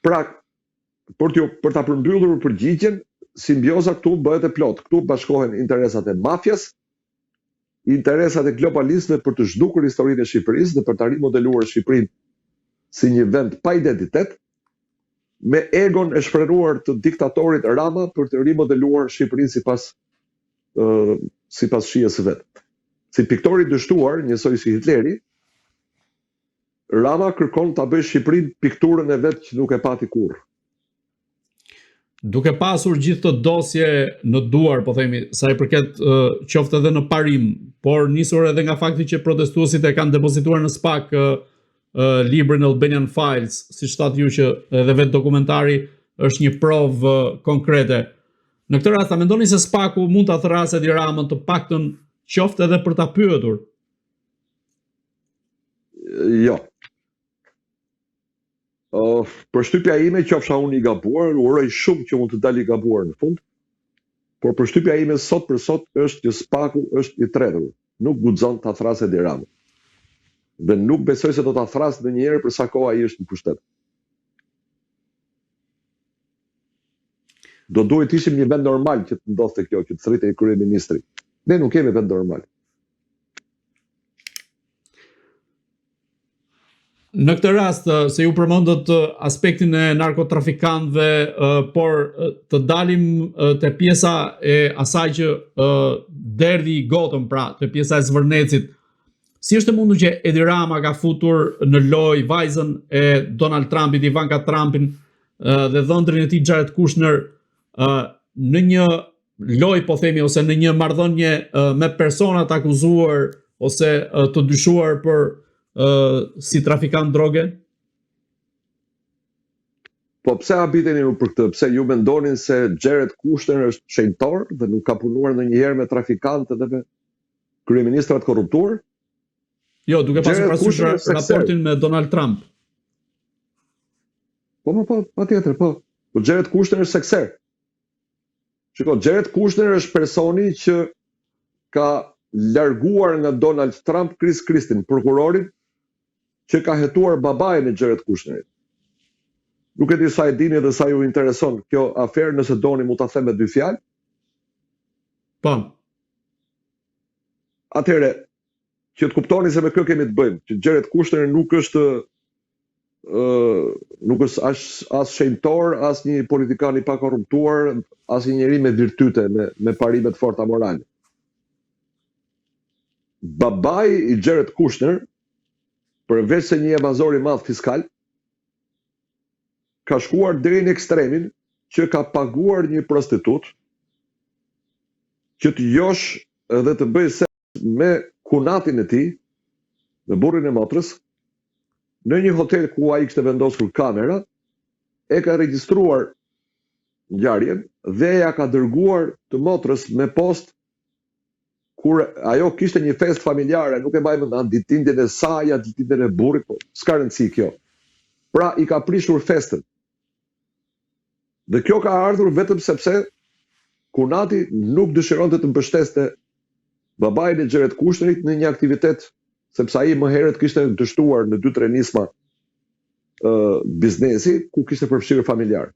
Pra, për ta përmbyllur përgjigjen, simbioza këtu bëhet e plot. Këtu bashkohen interesat e mafjas, interesat e globalistëve për të zhdukur historinë e Shqipërisë dhe për të rimodeluar Shqipërinë si një vend pa identitet, me egon e shprehuar të diktatorit Rama për të rimodeluar Shqipërinë sipas shijes së vet. Si piktori dështuar, njësoj si Hitleri, Rama kërkon ta bëjë Shqipërinë pikturën e vet që nuk e pati kurrë. Duke pasur gjithë të dosje në duar, po themi, sa i përket qoftë edhe në parim, por nisur edhe nga fakti që protestuesit e kanë depozituar në SPAK librin Albanian Files, siç thatë ju që edhe vetë dokumentari është një provë konkrete. Në këtë rast, a mendoni se SPAK-u mund ta thrasë Edi Ramën të paktën qoftë edhe për ta pyetur? Jo. Përshtypja ime, qofsha unë i gabuar, uroj shumë që mund të dal i gabuar në fund, por përshtypja ime sot për sot është që SPAK-u është i tretur. Nuk guxon ta thrasë Edi Ramën. Dhe nuk besoj se do ta thrasë ndonjëherë për sa kohë ai është në pushtet. Do duhet ishim një vend normal që të ndodhte kjo, që të thritej kryeministri. Ne nuk kemi vend normal. Në këtë rast, se ju përmendët aspektin e narkotrafikantëve, por të dalim te pjesa e asaj që derdhi gotën, pra, te pjesa e Zvërnecit. Si është e mundur që Edi Rama ka futur në lojë vajzën e Donald Trumpit, Ivanka Trumpin, dhe dhëndrin e tij Jared Kushner në një lojë, po themi, ose në një marrëdhënie me persona të akuzuar ose të dyshuar për si trafikant droge? Po pse habiteni ju për këtë? Pse ju mendonin se Jared Kushner është shenjtor dhe nuk ka punuar ndonjëherë me trafikantë dhe me kryeministrat korruptuar? Jo, duke pasur parasysh raportin me Donald Trump. Po, patjetër, po. Po Jared Kushner është sekser. Shiko, Jared Kushner është personi që ka larguar nga Donald Trump Chris Christie, prokurorin që ka hetuar babain e Jared Kushnerit. Nuk e di sa e dini dhe sa ju intereson kjo aferë, nëse doni mu ta them me dy fjalë. Po. Atëherë, që të kuptoni se me kë kemi të bëjmë, që Jared Kushner nuk është as shenjtor, as një politikan i pa korruptuar, as një njeri me virtyte, me parime të forta morale. Babai i Jared Kushner, përveç se një evazor i madh fiskal, ka shkuar deri në ekstremin që ka paguar një prostitut që të josh dhe të bëjë seks me kunatin e tij, me burrin e motrës, në një hotel ku ai kishte vendosur kamera, e ka regjistruar ngjarjen dhe ja ka dërguar të motrës me post kur ajo kishte një fest familjare, nuk e mbaj mend ditëlindjen e saj, ditëlindjen e burrit, po s'ka rëndësi kjo. Pra i ka prishur festën. Dhe kjo ka ardhur vetëm sepse kunati nuk dëshironte të mbështeste babain e Jared Kushnerit në një aktivitet, sepse ai më herët kishte dështuar në 2-3 nisma biznesi ku kishte përfshirë familjar.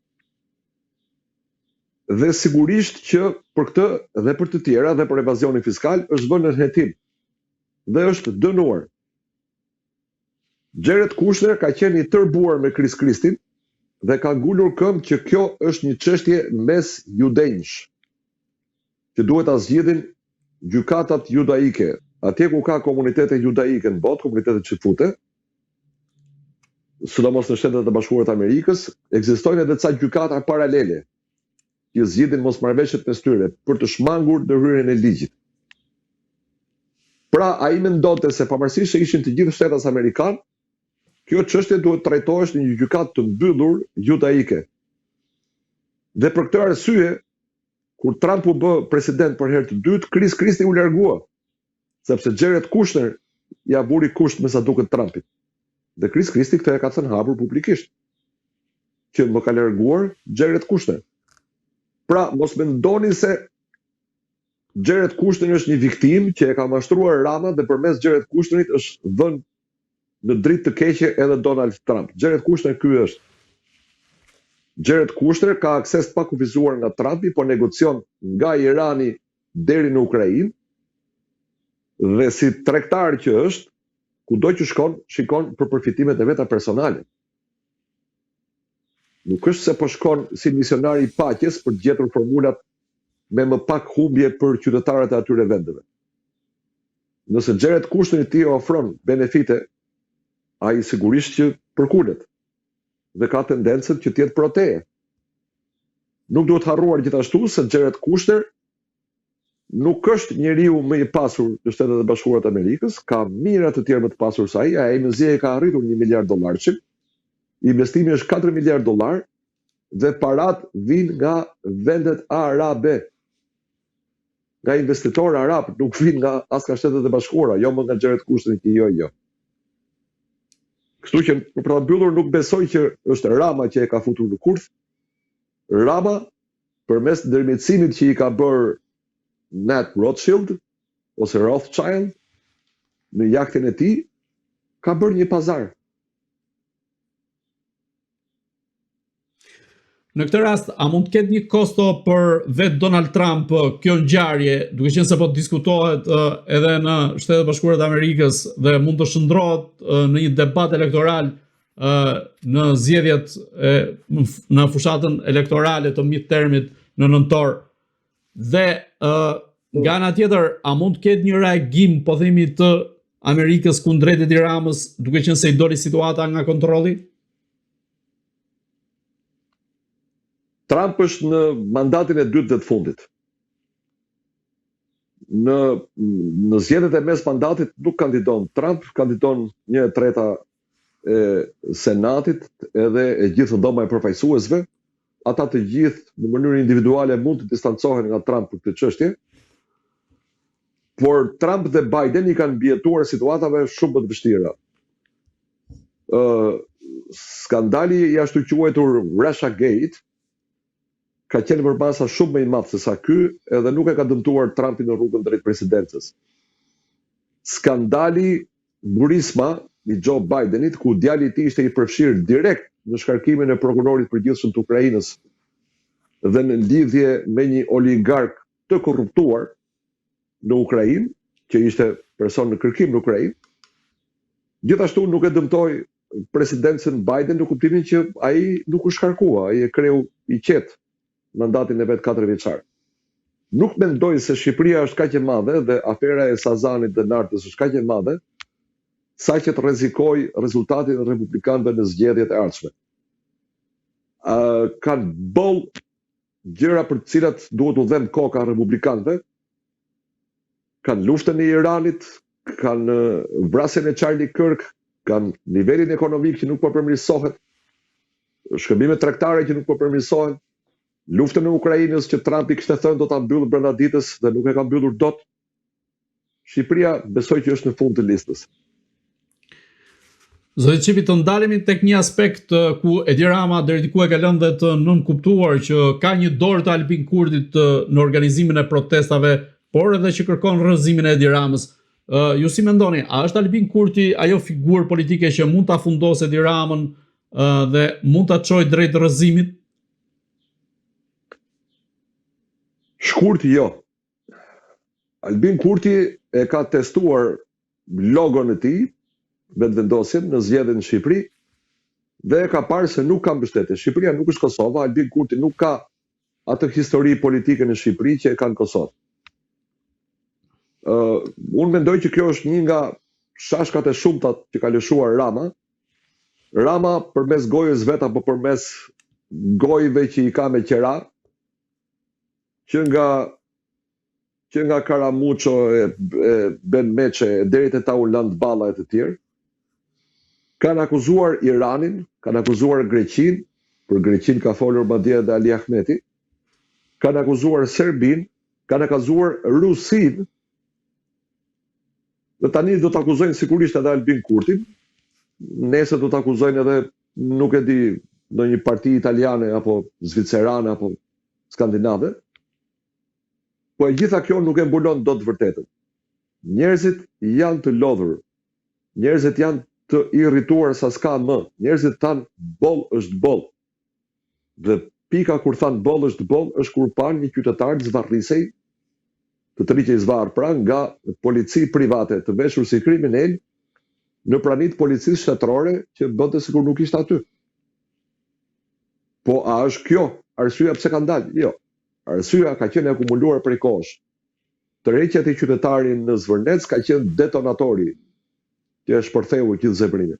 Dhe sigurisht që për këtë dhe për të tjera dhe për evazionin fiskal është vënë në hetim dhe është dënuar. Jared Kushner ka qenë i tërbuar me Chris Christin dhe ka ngulur këmbë që kjo është një çështje mes judenjsh, që duhet ta zgjidhin gjykatat judaike. Atje ku ka komunitete judaike në botë, komunitete çifute, sidomos në Shtetet e Bashkuara të Amerikës, ekzistojnë edhe ca gjykata paralele që zgjidhin mosmarrëveshjet mes tyre për të shmangur ndërhyrjen e ligjit. Pra ai mendonte se pavarësisht se ishin të gjithë shtetas amerikan, kjo çështje duhet trajtohesh në një gjykatë të mbyllur judaike. Dhe për këtë arsye, kur Trump u bë president për herë të dytë, Chris Christie u largua, sepse Jared Kushner ja buri kusht me sa duket Trumpit. Dhe Chris Christie këtë e ka thënë hapur publikisht, që më ka larguar Jared Kushner. Pra, mos mendoni se Jared Kushner është një viktim që e ka mashtruar Rama dhe përmes Jared Kushnerit është vënë në dritë të keqe edhe Donald Trump. Jared Kushner ky është. Jared Kushner ka akses të pakufizuar nga Trumpi, po negocion nga Irani deri në Ukrainë, dhe si tregtar që është, kudo që shikon për përfitimet e veta personale. Nuk është se po shkon si misionar i paqes për të gjetur formulat me më pak humbje për qytetarët e atyre vendeve. Nëse Jared Kushner ti ofron benefite, ai sigurisht që përkulet dhe ka tendencën që të jetë proteje. Nuk duhet harruar gjithashtu se Jared Kushner nuk është njeriu më i pasur në Shtetet e Bashkuara të Amerikës, ka mijëra të tjerë më të pasur se ai, ai mendje ka arritur $1 miliard, investimi është $4 miliard dhe parat vijnë nga vendet arabe. Nga investitorë arab, nuk vijnë nga as nga Shtetet e Bashkuara, jo më nga Jared Kushner që jo. Kështu që për ta mbyllur nuk besoj që është Rama që e ka futur në kurth. Rama përmes ndërmjetësimit që i ka bërë Nat Rothschild ose Rothschild në jahtin e tij, ka bërë një pazar. Në këtë rast, a mund të ketë një kosto për vetë Donald Trump kjo ngjarje, duke qenë se po diskutohet edhe në Shtetet e Bashkuara të Amerikës dhe mund të shndrohet në një debat elektoral në zgjedhjet në fushatën elektorale të midtermit në nëntor. Dhe nga ana tjetër, a mund të ketë një reagim, po themi, të Amerikës kundrejt Edi Ramës, duke qenë se i doli situata nga kontrolli? Trump është në mandatin e dytë dhe të fundit. Në zgjedhjet e mes mandatit nuk kandidon Trump, kandidon 1/3 e Senatit edhe e gjithë dhoma e përfaqësuesve. Ata të gjithë në mënyrë individuale mund të distancohen nga Trump për këtë çështje. Por Trump dhe Biden i kanë mbijetuar situatave shumë më të vështira. Skandali i ashtu quajtur Russia Gate ka qenë përbasa shumë më i madh se sa ky, edhe nuk e ka dëmtuar Trumpin në rrugën drejt presidencës. Skandali Burisma i Joe Bidenit, ku djali i tij ishte i përfshirë direkt në shkarkimin e prokurorit përgjithshëm të Ukrainës dhe në lidhje me një oligark të korruptuar në Ukrainë, që ishte person në kërkim në Ukrainë, gjithashtu nuk e dëmtoi presidencën Biden në kuptimin që ai nuk u shkarkua, ai e kreu i qetë mandatin e vet 4 vjeçar. Nuk mendoj se Shqipëria është kaq e madhe dhe afera e Sazanit dhe Nartës është kaq e madhe sa që të rrezikoj rezultatin e republikanëve në zgjedhjet e ardhshme. Kanë boll gjëra për të cilat duhet u dhem koka republikanëve. Kanë luftën e Iranit, kanë vrasjen e Charlie Kirk, kanë nivelin ekonomik që nuk po përmirësohet, shkëmbimet tregtare që nuk po përmirësohen, luftën e Ukrainës që Trumpi kishte thënë do ta mbyllë brenda ditës dhe nuk e ka mbyllur dot. Shqipëria besoj që është në fund të listës. Zoti Çipi, të ndalemi tek një aspekt ku Edi Rama deri diku e ka lënë dhe të nënkuptuar që ka një dorë të Albin Kurtit në organizimin e protestave, por edhe që kërkon rrëzimin e Edi Ramës. Ju si mendoni, a është Albin Kurti ajo figurë politike që mund ta fundosë Edi Ramën dhe mund ta çojë drejt rrëzimit? Shkurt jo. Albin Kurti e ka testuar logon e tij, vetëvendosjen në zgjedhjen në Shqipëri dhe ka parë se nuk ka mbështetje. Shqipëria nuk është Kosova, Albin Kurti nuk ka atë histori politike në Shqipëri që e ka në Kosovë. Unë mendoj që kjo është një nga shashkat e shumta që ka lëshuar Rama. Rama përmes gojës vet apo përmes gojëve që i ka me qera, që nga Karamuço e Ben Meçe deri te Tauland Balla e të tjerë, kanë akuzuar Iranin, kanë akuzuar Greqinë, për Greqinë ka folur madje edhe Ali Ahmeti, kanë akuzuar Serbinë, kanë akuzuar Rusinë, dhe tani do të akuzojnë sigurisht edhe Albin Kurtin, nesër do të akuzojnë edhe, nuk e di, në një parti italiane, apo zvicerane, apo skandinave, po e gjitha kjo nuk e mbulon dot vërtetën. Njerëzit janë të lodhur, njerëzit janë të irrituar sa s'ka më, njerëzit tanë boll është boll. Dhe pika kur thanë boll është boll është kur pan një qytetar të zvarrisej, të tërhiqej zvarr pra nga polici private të veshur si kriminal në pranitë policisë shtetërore që bënte sikur nuk ishte aty. Po a është kjo arsyeja pse kanë dalë? Jo. Arsyeja ka qenë akumuluar prej kohësh. Tërheqja e qytetarin në Zvërnec ka qenë detonatori që e shpërtheu gjithë zemrimin.